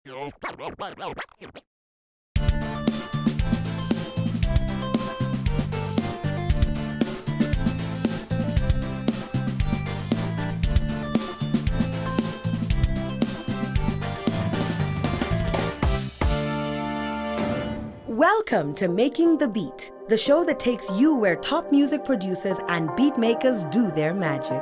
Welcome to Making the Beat, the show that takes you where top music producers and beatmakers do their magic.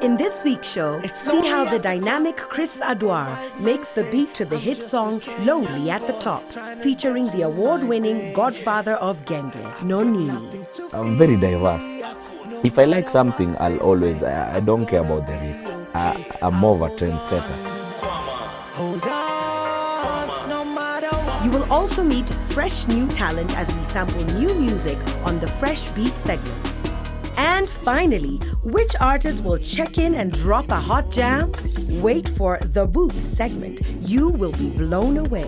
In this week's show, see how the dynamic Chris Adwar makes the beat to the hit song Lonely at the Top, featuring the award-winning godfather of Genge, Nonini. I'm very diverse. If I like something, I'll always, I don't care about the risk. I'm more of a trendsetter. You will also meet fresh new talent as we sample new music on the Fresh Beat segment. And finally, which artist will check in and drop a hot jam? Wait for The Booth segment. You will be blown away.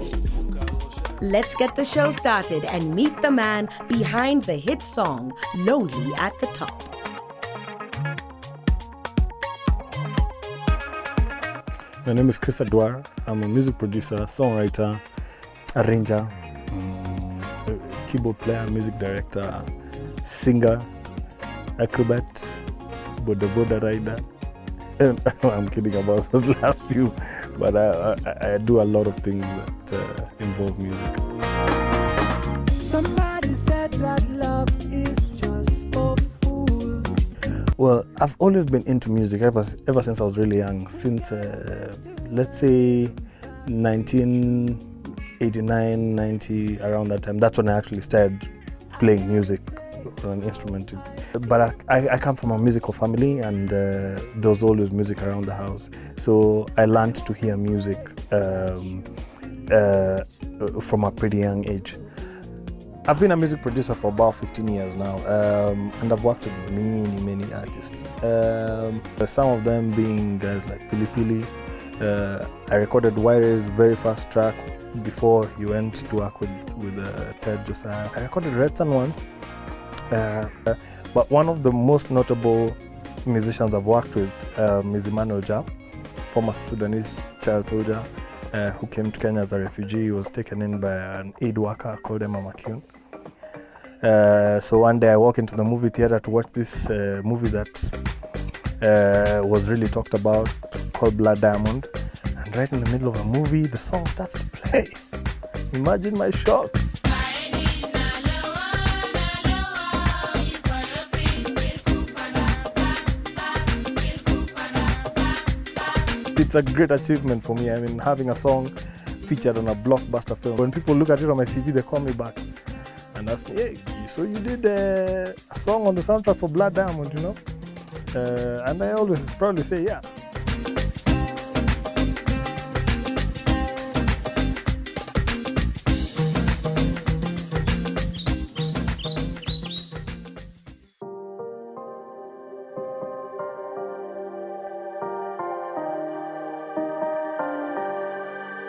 Let's get the show started and meet the man behind the hit song, Lonely at the Top. My name is Chris Adwar. I'm a music producer, songwriter, arranger, keyboard player, music director, singer, acrobat, boda rider. I'm kidding about those last few, but I do a lot of things that involve music. Somebody said that love is just for fools. Well, I've always been into music ever since I was really young. Since let's say 1989, 90, around that time. That's when I actually started playing music on an instrument. But I come from a musical family, and there was always music around the house. So I learned to hear music from a pretty young age. I've been a music producer for about 15 years now, and I've worked with many artists. Some of them being guys like Pili Pili. I recorded Waire's very first track before he went to work with Ted Josiah. I recorded Red Sun once, but one of the most notable musicians I've worked with is Emmanuel Ja, former Sudanese child soldier who came to Kenya as a refugee. He was taken in by an aid worker called Emma McCune. So one day I walk into the movie theater to watch this movie that was really talked about, called Blood Diamond. And right in the middle of a movie, the song starts to play. Imagine my shock. It's a great achievement for me. I mean, having a song featured on a blockbuster film. When people look at it on my CV, they call me back and ask me, hey, so you did a song on the soundtrack for Blood Diamond, you know? And I always probably say, yeah.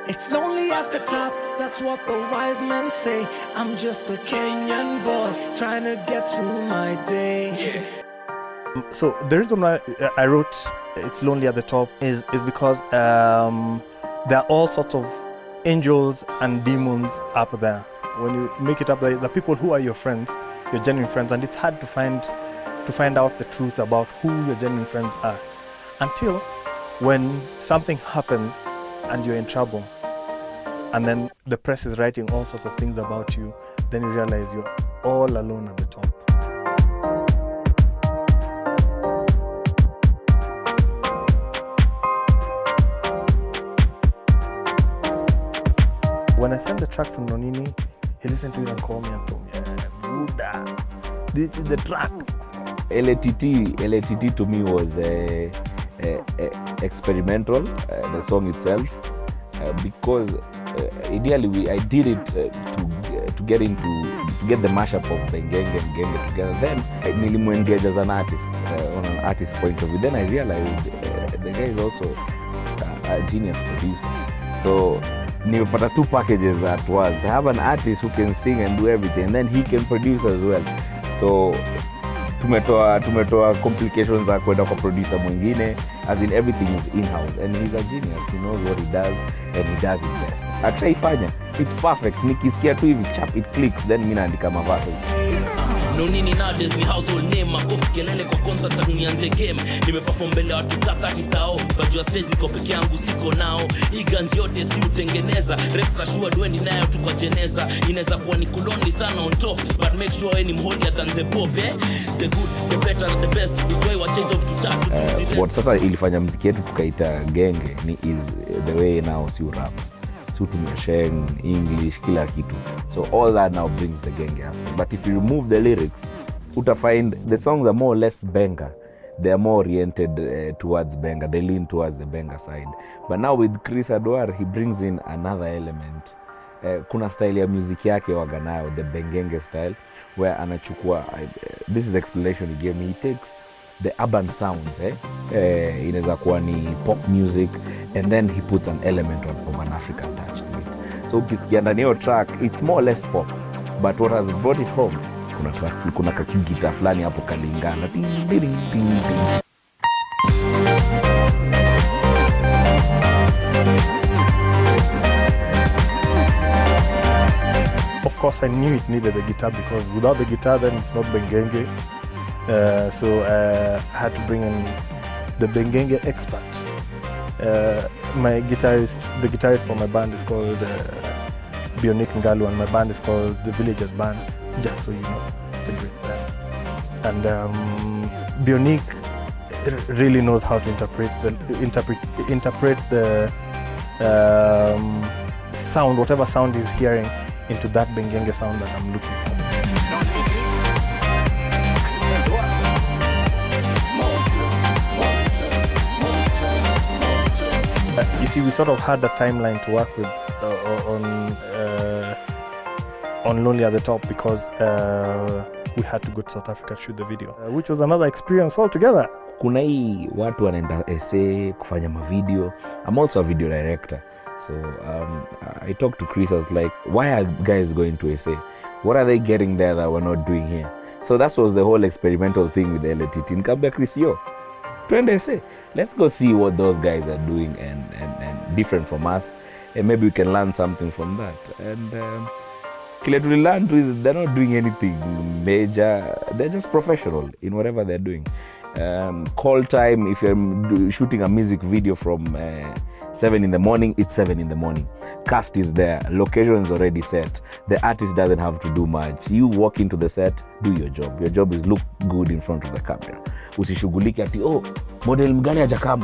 It's lonely at the top, that's what the wise men say. I'm just a Kenyan boy trying to get through my day. Yeah. So the reason why I wrote It's Lonely at the Top is because there are all sorts of angels and demons up there. When you make it up there, the people who are your friends, your genuine friends, and it's hard to find out the truth about who your genuine friends are until when something happens and you're in trouble, and then the press is writing all sorts of things about you, then you realize you're all alone at the top. When I sent the track from Nonini, he listened to it and called me and told me, Buddha, this is the track. L.A.T.T to me was experimental, the song itself, because ideally I did it to get the mashup of Bengenge and Genge together. Then I really engaged as an artist on an artist point of view. Then I realized the guy is also a genius producer. So nimepata two packages at once. I have an artist who can sing and do everything, and then he can produce as well. So tumetoa complications za kwenda kwa producer mwingine, as in everything is in-house, and he's a genius. He knows what he does and he does it best. Akishaifanya, it's perfect. Nikisikia tu hivi chap, it clicks, then mimi naandika mavato. Nonini nowadays ni household name, makofi kelele kwa concert tangu nianze game. Nimeperform mbele watu kadhaa 30,000, but your stage niko peke yangu siko nao. Hii ganji yote si utengeneza, rest assured wendi nayo tu kwa jeneza. Inaweza kuwa ni kulonely sana on top, but make sure any holier than the pop, eh? The good, the better, the best, is why we chase off to tattoo to the rest. What sasa ilifanya muziki yetu tukaita genge ni is the way now si rap. So tumia Sheng, English, kila kitu. So all that now brings the genge aspect. But if you remove the lyrics, uta find the songs are more or less banger. They are more oriented towards banger. They lean towards the banger side. But now with Chris Adwar, he brings in another element. Kuna style ya music yake waganayo, the bengenge style, where anachukua, this is the explanation he gave me, he takes the urban sounds, inaweza kuwa ni pop music, and then he puts an element of an African touch to it. So ukisikia ndani hiyo track, it's more or less pop, but what has brought it home, kuna kakigita fulani hapo kalingana. Of course, I knew it needed a guitar, because without the guitar, then it's not bengenge. So I had to bring in the bengenge expert. The guitarist for my band is called Bionic Ngalu, and my band is called the Villagers Band, just so you know. It's a great band. And Bionic really knows how to interpret the sound, whatever sound he's hearing, into that bengenge sound that I'm looking for. You see, we sort of had a timeline to work with on Lonely at the Top, because we had to go to South Africa to shoot the video, which was another experience altogether. Kuna hii watu wanaenda essay kufanya mavideo. I'm also a video director. So I talked to Chris. I was like, why are guys going to essay? What are they getting there that we're not doing here? So that was the whole experimental thing with L.A.T.T. Nikambia Chris, twende essay. Let's go see what those guys are doing and different from us. And maybe we can learn something from that. And kile tulilearn is they're not doing anything major. They're just professional in whatever they're doing. Call time, if you're shooting a music video from 7 in the morning, it's 7 in the morning. Cast is there, location is already set. The artist doesn't have to do much. You walk into the set, do your job. Your job is look good in front of the camera. Usishughulike ati model mgani hajakam,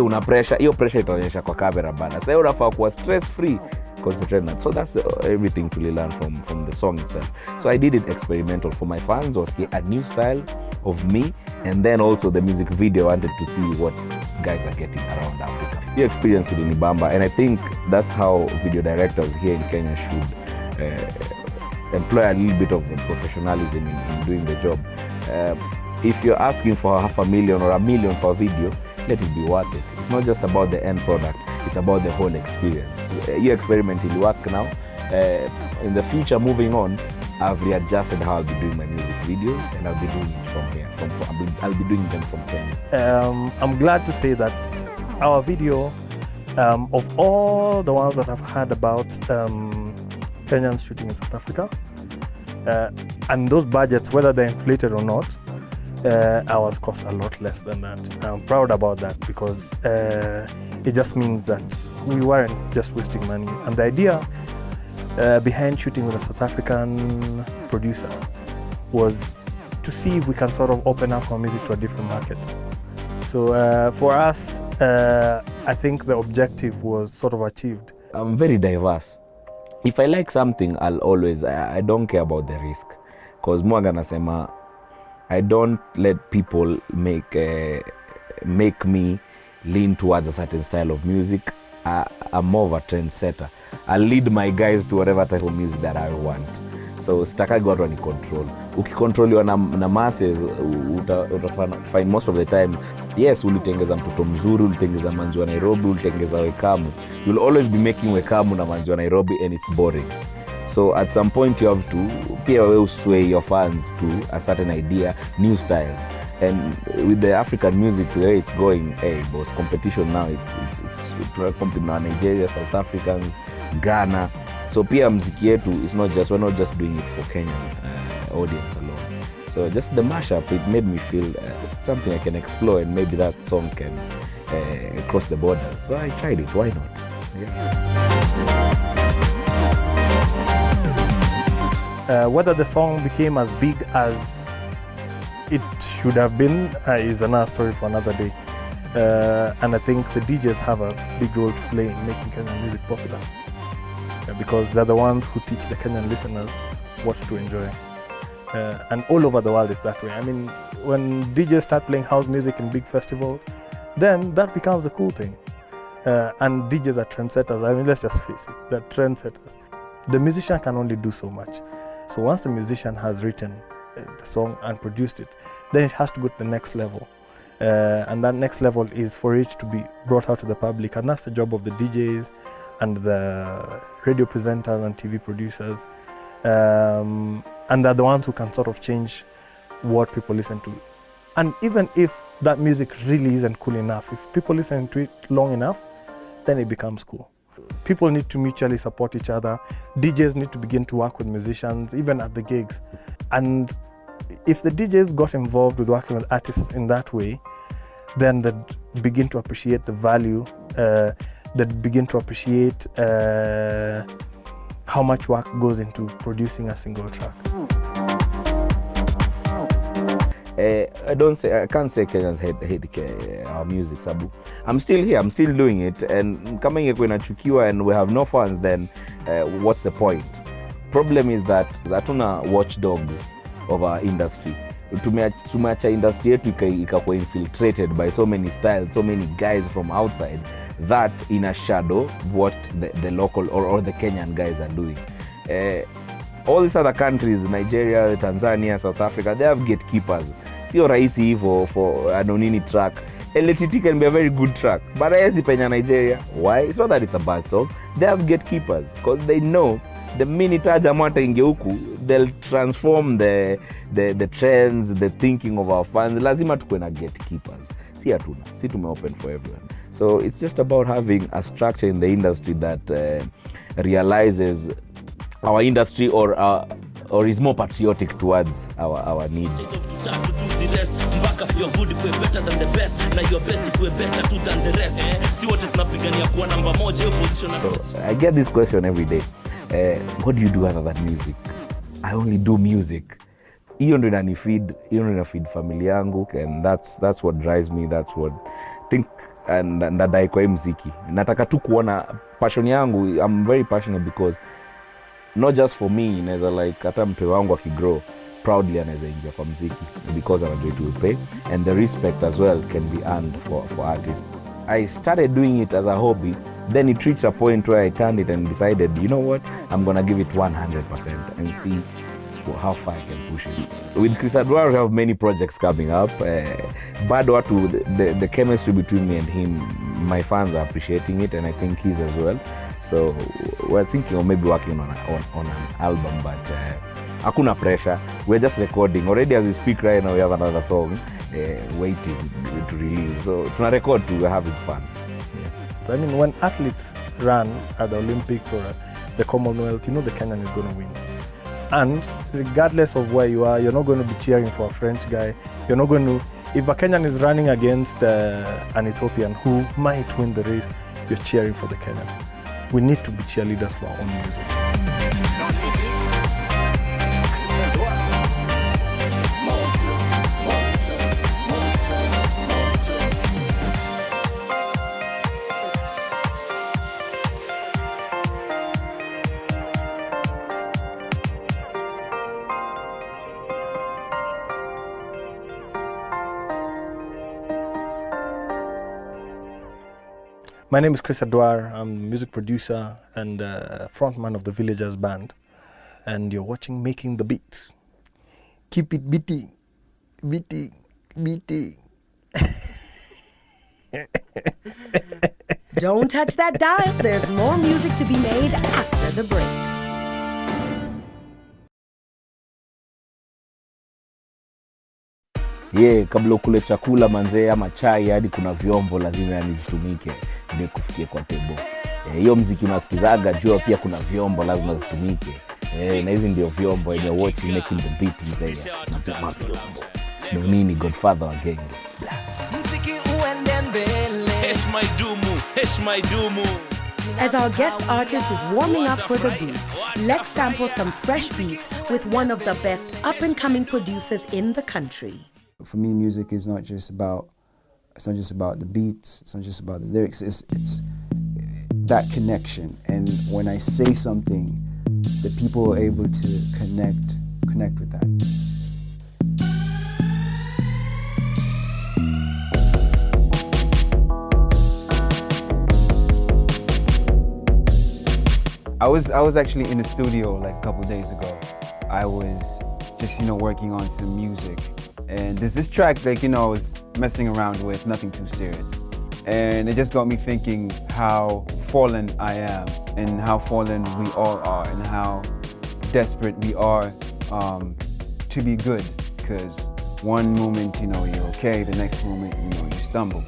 una pressure. Hiyo pressure itaonyesha kwa camera bana. Sasa unafaa kuwa stress free, concentrate on that. So that's everything to learn from the song itself. So I did it experimental for my fans, was a new style of me, and then also the music video, I wanted to see what guys are getting around Africa. You experience it in Ibamba, and I think that's how video directors here in Kenya should employ a little bit of professionalism in doing the job. If you're asking for $500,000 or $1 million for a video, let it be worth it. It's not just about the end product, it's about the whole experience. You experiment will work now. In the future, moving on, I've readjusted how I'll be doing my music videos, and I'll be doing it from here. I'll be doing them from Kenya. I'm glad to say that our video, of all the ones that I've heard about Kenyans shooting in South Africa, and those budgets, whether they're inflated or not, ours cost a lot less than that. I'm proud about that, because it just means that we weren't just wasting money. And the idea behind shooting with a South African producer was to see if we can sort of open up our music to a different market. So for us, I think the objective was sort of achieved. I'm very diverse. If I like something, I'll always, I don't care about the risk. Because mwaga nasema, I don't let people make me lean towards a certain style of music. I'm more of a trendsetter. I'll lead my guys to whatever type of music that I want. So sitakagi watu wani control. Ukikontroliwa na masses, find most of the time, yes, ulitengeza mtoto mzuri, ulitengeza manzi wa Nairobi, ulitengeza Wekamu. You'll always be making Wekamu na manzi wa Nairobi, and it's boring. So at some point you have to pia wewe sway your fans to a certain idea, new styles. And with the African music, the way it's going, hey boss, competition now, it's competing na Nigeria, South Africans, Ghana. So pia mziki yetu is we're not just doing it for Kenyan audience alone. So just the mashup, it made me feel something I can explore, and maybe that song can cross the borders. So I tried it, why not? Yeah. Whether the song became as big as it should have been is another story for another day. And I think the DJs have a big role to play in making Kenyan music popular, because they're the ones who teach the Kenyan listeners what to enjoy. And all over the world is that way. I mean, when DJs start playing house music in big festivals, then that becomes a cool thing. And DJs are trendsetters. I mean, let's just face it, they're trendsetters. The musician can only do so much. So once the musician has written the song and produced it, then it has to go to the next level. And that next level is for it to be brought out to the public. And that's the job of the DJs and the radio presenters and TV producers. And they're the ones who can sort of change what people listen to. And even if that music really isn't cool enough, if people listen to it long enough, then it becomes cool. People need to mutually support each other. DJs need to begin to work with musicians, even at the gigs. And if the DJs got involved with working with artists in that way, then they'd begin to appreciate the value, they'd begin to appreciate how much work goes into producing a single track. I can't say Kenyans hate our music, Sabu. I'm still here, I'm still doing it, and kama ingekuwa inachukiwa and we have no fans, then what's the point? Problem is that hatuna watchdogs of our industry. Tumeacha industry yetu ikakuwa infiltrated by so many styles, so many guys from outside that in a shadow what the local or the Kenyan guys are doing. All these other countries, Nigeria, Tanzania, South Africa, they have gatekeepers. Sio rahisi hivyo for a Nonini track. L.A.T.T can be a very good track, but haiwezi penya Nigeria. Why? It's not that it's a bad song. They have gatekeepers because they know the minute Ajamata inge huku, they'll transform the trends, the thinking of our fans. Lazima tukuwe na gatekeepers. Si hatuna. Si tume open for everyone. So it's just about having a structure in the industry that realizes our industry or is more patriotic towards our needs. You're good, you're better than the best. Now you're best, you're better too than the rest. See what tunapigania kuwa number moja position. So I get this question every day. What do you do other than music? I only do music. Hiyo ndio inanifeed, hiyo ndio inafeed familia yangu, and that's what drives me, that's what think and nadai kwa muziki. Nataka tu kuona passion yangu. I'm very passionate because not just for me, inaweza like hata mtu wangu akigrow proudly anaweza ingia kwa muziki because anajua it will pay, and the respect as well can be earned for artists. I started doing it as a hobby, then it reached a point where I turned it and decided, you know what, I'm gonna give it 100% and see how far I can push it. With Chris Adwar, we have many projects coming up. Bado the chemistry between me and him, my fans are appreciating it, and I think he's as well. So we're thinking of maybe working on an album, but hakuna pressure. We're just recording. Already as we speak right now, we have another song waiting to release. So tuna record to having fun. Yeah. I mean, when athletes run at the Olympics or the Commonwealth, you know the Kenyan is going to win. And regardless of where you are, you're not going to be cheering for a French guy. You're not going to, if a Kenyan is running against an Ethiopian who might win the race, you're cheering for the Kenyan. We need to be cheerleaders for our own music. My name is Chris Adwar. I'm a music producer and frontman of the Villagers Band. And you're watching Making the Beat. Keep it beating, beating, beating. Don't touch that dial. There's more music to be made after the break. kabla ukule chakula manzee ama chai hadi kuna vyombo lazima yani zitumike ndio kufikie kwa tebo. Hiyo muziki unasikizaga jua pia kuna vyombo lazima zitumike. Na hizi ndio vyombo yenye watching making the beat mzee. Nonini Godfather again. As our guest artist is warming up for the booth, let's sample some fresh beats with one of the best up-and-coming producers in the country. For me, music is not just about the beats, it's not just about the lyrics, it's that connection. And when I say something, the people are able to connect with that. I was actually in the studio like a couple days ago. I was just, working on some music. And there's this track like, I was messing around with, nothing too serious. And it just got me thinking how fallen I am and how fallen we all are and how desperate we are to be good. Because one moment, you're okay, the next moment, you stumble.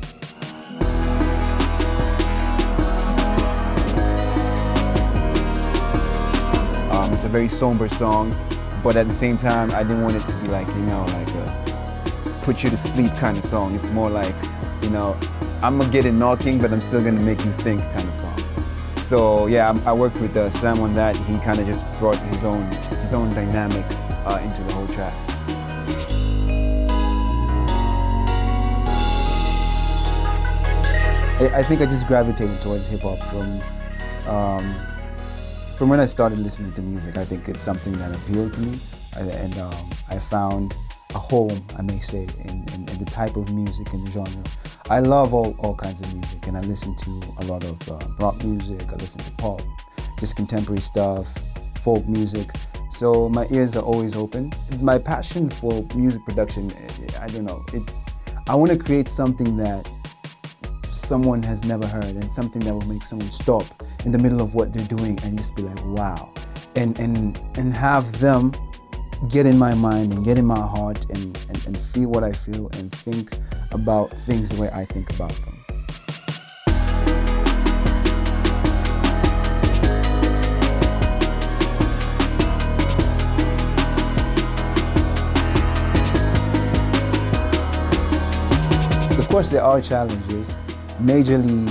It's a very somber song, but at the same time, I didn't want it to be like, like a put you to sleep kind of song. It's more like, I'm gonna get it knocking, but I'm still gonna make you think kind of song. So yeah, I worked with Sam on that. He kind of just brought his own dynamic into the whole track. I think I just gravitated towards hip hop from when I started listening to music. I think it's something that appealed to me, and I found a home, I may say, in the type of music and the genre. I love all kinds of music, and I listen to a lot of rock music, I listen to pop, just contemporary stuff, folk music. So my ears are always open. My passion for music production, I don't know, I want to create something that someone has never heard, and something that will make someone stop in the middle of what they're doing and just be like, wow, and have them get in my mind and get in my heart and feel what I feel and think about things the way I think about them. Of course there are challenges, majorly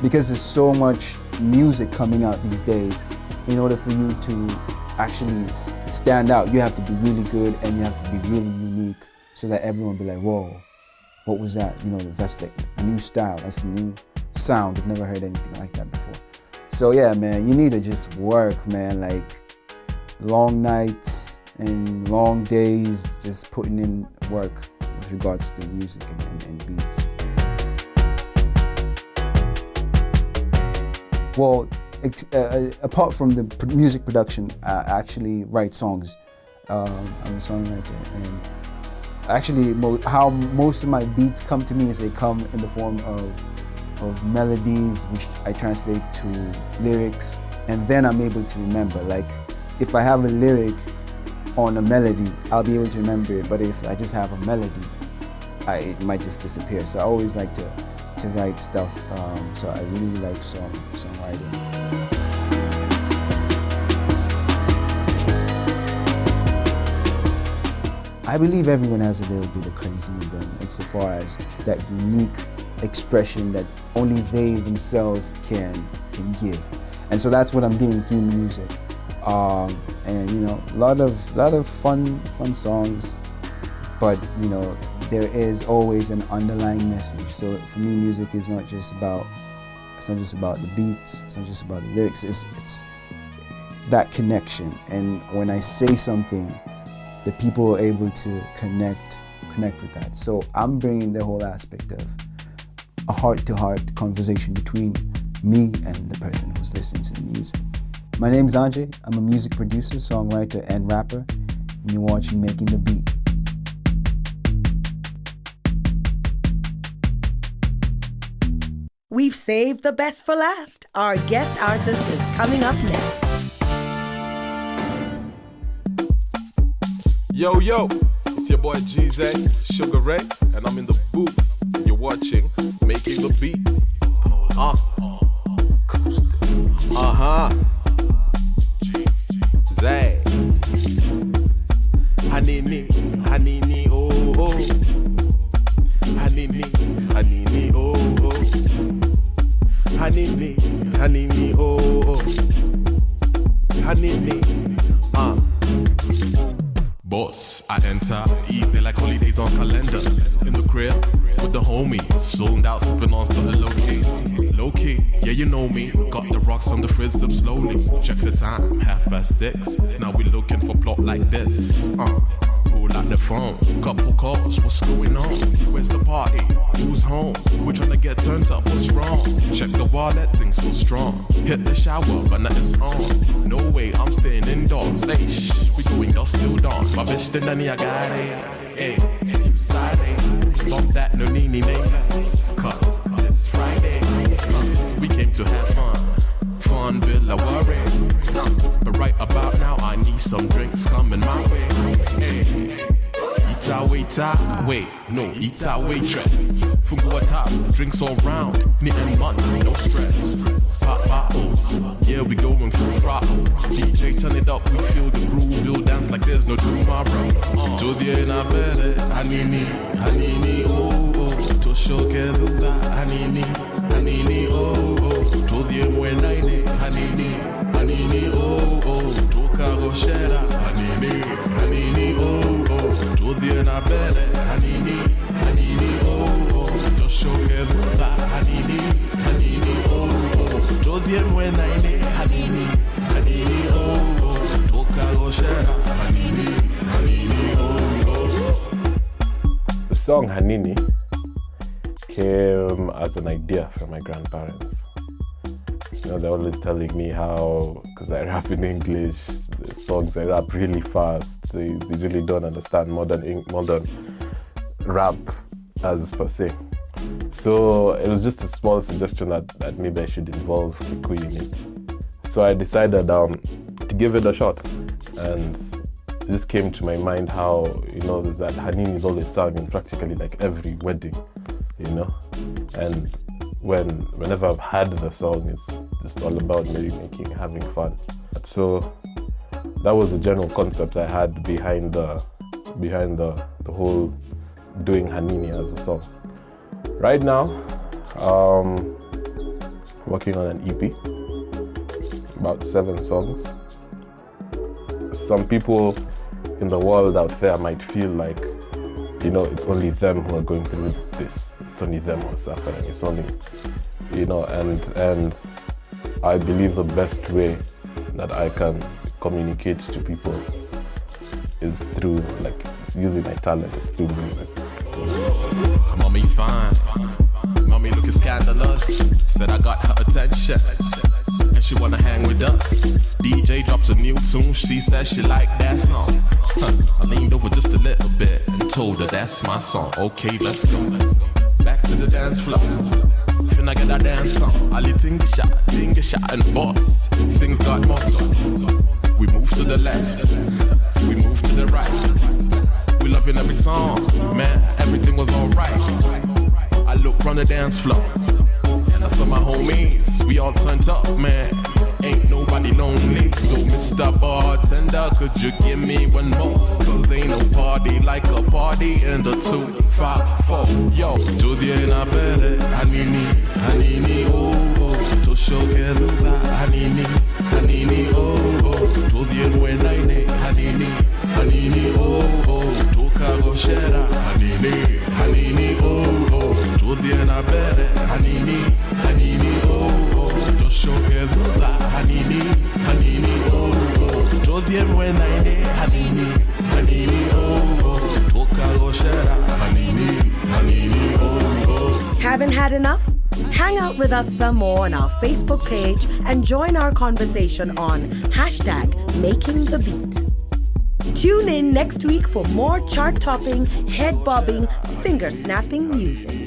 because there's so much music coming out these days. In order for you to actually stand out, you have to be really good and you have to be really unique so that everyone will be like, whoa, what was that? That's like a new style, that's a new sound. I've never heard anything like that before. So yeah, man, you need to just work, man, like long nights and long days, just putting in work with regards to music and beats. Well, apart from the music production, I actually write songs. I'm a songwriter, and actually how most of my beats come to me is they come in the form of melodies, which I translate to lyrics, and then I'm able to remember. Like, if I have a lyric on a melody, I'll be able to remember it, but if I just have a melody, it might just disappear. So I always like to write stuff, so I really like songwriting. I believe everyone has a little bit of crazy in them, insofar as that unique expression that only they themselves can give. And so that's what I'm doing through music. And a lot of fun songs, but there is always an underlying message. So for me, music is not just about the beats, it's not just about the lyrics, it's that connection. And when I say something, the people are able to connect with that. So I'm bringing the whole aspect of a heart-to-heart conversation between me and the person who's listening to the music. My name's Anje, I'm a music producer, songwriter, and rapper, and you're watching Making the Beat. We've saved the best for last. Our guest artist is coming up next. Yo, It's your boy GZ, Sugar Ray, and I'm in the booth. And you're watching Making the Beat. Zay. Hanini, Hanini, oh, oh. Hanini, Hanini, oh, oh. Hanini, Hanini, oh, oh. Hanini, Boss, I enter, easy like holidays on calendars. In the crib, with the homies, zoned out, sipping on something low-key. Low-key, yeah you know me, got the rocks on the fridge up slowly. Check the time, 6:30. Now we looking for plot like this. Pull out the phone, couple calls, what's going on? Where's the party? Who's home? We're trying to get turned up, what's wrong? Check the wallet, things feel strong. Hit the shower, but nothing's on. No way, I'm staying indoors. Hey, shh, we going dust till dawn. My bitch, the nanny, I got it. Hey, see you Saturday. Bump that Nonini name. Cause it's Friday. We came to have fun. Fun, Bill, I worry. But right about now, I need some drinks coming my way. Hey, Ita waiter, wait, no, Ita waitress. Fungo top, drinks all round, knitting months, no stress. Pop bottles, yeah, we going full throttle. DJ turn it up, we feel the groove, we'll dance like there's no tomorrow. Jodie na bere, Hanini, Hanini, oh, oh. Tosho ke duda, Hanini, Hanini, oh, oh. Jodie mwenaine, Hanini, Hanini, oh, oh. Toka goshera, Hanini, Hanini, oh, oh. Jodie na bere, Hanini, Hanini, oh, oh. Tosho ke duda, Hanini, Hanini, oh, oh. Jodie mwenaine, Hanini, Hanini, oh, oh. Toka goshera, Hanini, Hanini, oh, oh. The song Hanini came as an idea from my grandparents. You know, they're always telling me how, because I rap in English, the songs I rap really fast. They really don't understand modern rap as per se. So it was just a small suggestion that maybe I should involve Kikuyu in it. So I decided to give it a shot. And this came to my mind how, you know, there's that Hanini is always sung in practically like every wedding, you know. And whenever I've had the song, it's just all about merrymaking, having fun. So that was the general concept I had behind the whole doing Hanini as a song. Right now, working on an EP, about 7 songs. Some people in the world out there might feel like, you know, it's only them who are going through this. It's only them who are suffering. It's only, you know, and I believe the best way that I can communicate to people is through, like, using my talent, is through music. Mommy fine, mommy looking scandalous. Said I got her attention, and she wanna hang with us. DJ drops a new tune, she says she like that song. I leaned over just a little bit and told her that's my song. Okay, let's go. Back to the dance floor. Finna get that dance on. Ali ting shot, and boss. Things got more so. We move to the left, we move to the right. We loving every song, man, everything was alright. I looked from the dance floor, and I saw my homies, we all turned up, man. Ain't nobody lonely, so Mr. Bartender, could you give me one more? Cause ain't no party like a party in the 254. Yo, Jodie na bere, Hanini, Hanini, oh, oh. Tosho ke duda, Hanini, Hanini, oh, oh. Jodie mwenaine, Hanini, Hanini, oh, oh. Toka goshera, Hanini, Hanini, oh, oh. Jodie na bere, Hanini, Hanini, oh, oh. Tosho ke duda, Hanini, Hanini, oh, oh. Jodie mwenaine, Hanini, Hanini, oh, oh. Toka goshera, Hanini, Hanini, oh, oh. Haven't had enough? Hang out with us some more on our Facebook page and join our conversation on #MakingTheBeat. Tune in next week for more chart-topping, head-bobbing, finger-snapping music.